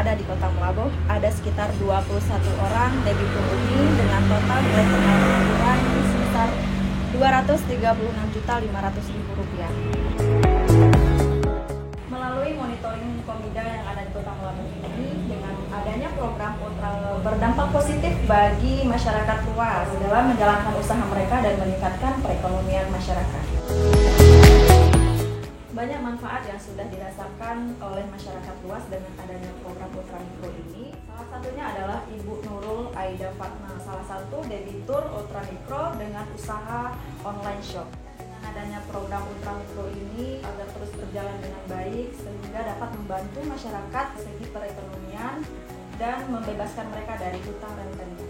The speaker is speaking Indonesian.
ada di Kota Melabuh ada sekitar 21 orang debitur ini dengan total nilai pengangguran sebesar Rp236.500.000. Melalui monitoring Komida yang ada di Kota Melabuh ini, dengan adanya program berdampak positif bagi masyarakat luas dalam menjalankan usaha mereka dan meningkatkan perekonomian masyarakat. Banyak manfaat yang sudah dirasakan oleh masyarakat luas dengan adanya program ultramikro ini. Salah satunya adalah Ibu Nurul Aida Fatma, salah satu debitur ultramikro dengan usaha online shop. Dengan adanya program ultramikro ini agar terus berjalan dengan baik sehingga dapat membantu masyarakat segi perekonomian dan membebaskan mereka dari hutang rentenir.